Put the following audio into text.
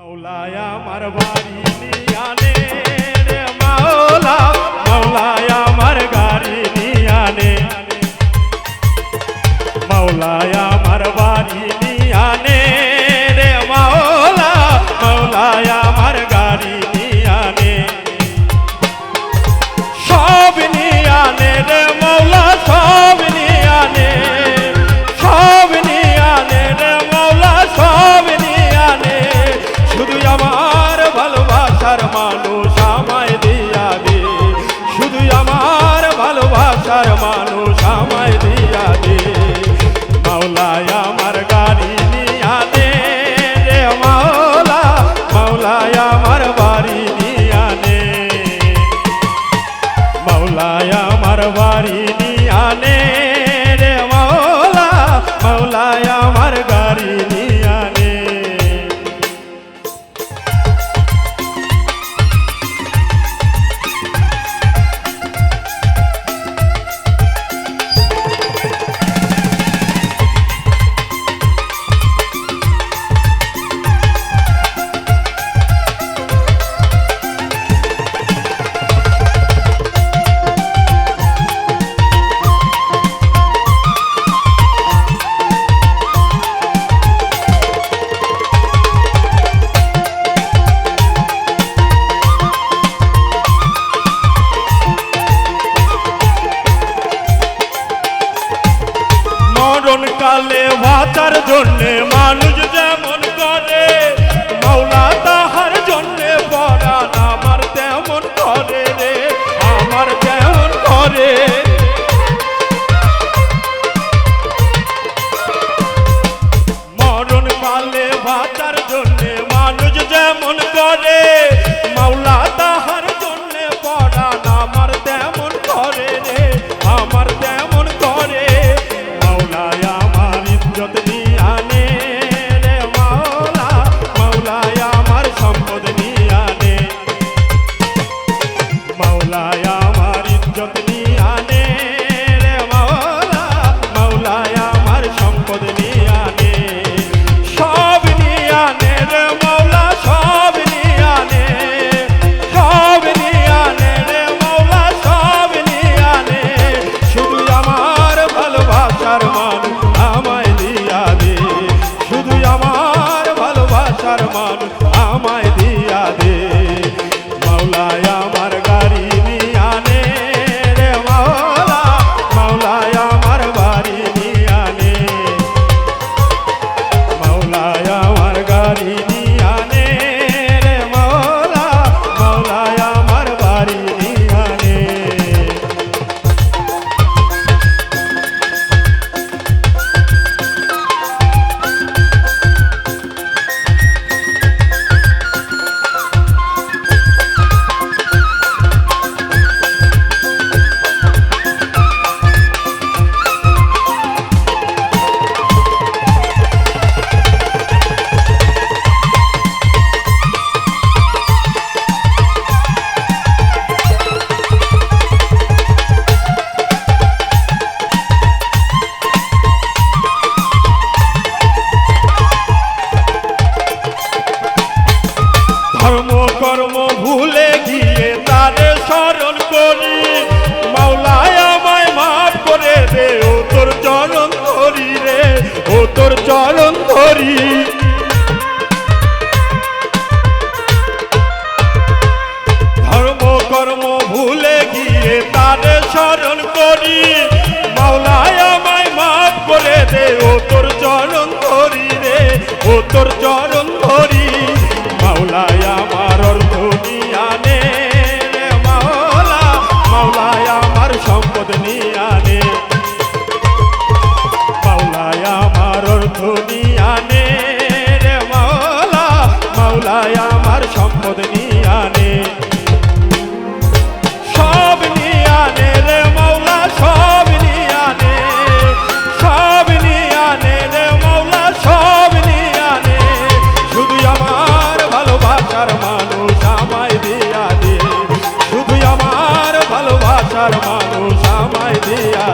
মাওলায় আমার বাড়ি নিয়ানে রে মাওলা, মাওলায় আমার গাড়ি নিয়ানে, মাওলায় আমার বাড়ি নিয়ানে রে মাওলা, মাওলায় আমার গাড়ি নিয়ানে, সব নিয়ানে রে মাওলা, সব নিয়ানে, সব নিয়ানে রে মাওলা, সব নিয়ানে, শুধু আমার ভালোবাসার মানুষ আমায় দিয়া দে, শুধু আমার ভালোবাসার মানুষ আমায় দিয়া দে, মাওলায় আমার গাড়ি নিয়ানে রে মাওলা, মাওলায় আমার বাড়ি নিয়ানে, মাওলায় আমার বাড়ি নিয়ানে রে মাওলা, মাওলায় আমার গাড়ি নিয়ানে। কালে বাঁচার জন্যে মানুষ যেমন করে, মাওলা তাহার জন্যে পরাণ আমার তেমন করে রে, আমার তেমন করে, মরণ কালে বাঁচার জন্যে মানুষ যেমন করে, মাওলা তাহার জন্যে পরাণ আমার তেমন করে রে, আমার তেমন করে, মাওলায় ইজ্জত নিয়ানে রে মাওলা, মাওলায় আমার সম্পদ নিয়ানে, মাওলায় আমার ইজ্জত নিয়ানে রে মাওলা, মাওলায় আমার সম্পদ নিয়ানে, সব নিয়ানে রে মাওলা, সব নিয়ানে, সব নিয়ানে রে মাওলা, সব নিয়ানে, শুধু আমার ভালোবাসার মানুষ আমায় দিয়া দে, শুধু আমার ভালোবাসার মানুষ আমায় দিয়া দে, মাওলায় আমার গাড়ি নিয়ানে রে মাওলা, মাওলায় আমার বাড়ি নিয়ানে, মাওলায় আমার গাড়ি নিয়ানে রে মাওলা, মাওলায় আমার বাড়ি নিয়ানে। ধর্ম কর্ম ভুলে গিয়ে তারে স্মরণ করি, মাওলায় আমায় মাফ করে দে, ও তোর চরণ ধরি রে, ও তোর চরণ ধরি, ধর্ম কর্ম ভুলে গিয়ে তারে স্মরণ করি, মাওলায় আমায় মাফ করে দে, ও তোর চরণ ধরি রে, ও তোর চরণ ধরি, মাওলায় আমার অর্থ নিয়ানে রে মাওলা, মাওলায় আমার সম্পদ নিয়ানে, মাওলায় আমার অর্থ নিয়ানে রে মাওলা, মাওলায় আমার সম্পদ নিয়ানে, সব নিয়ানে রে মাওলা, সব নিয়ানে, সব নিয়ানে রে মাওলা, সব নিয়ানে, শুধু আমার ভালোবাসার মানুষ আমায় দিয়া দে, শুধু আমার ভালোবাসার মানুষ আমায় দিয়া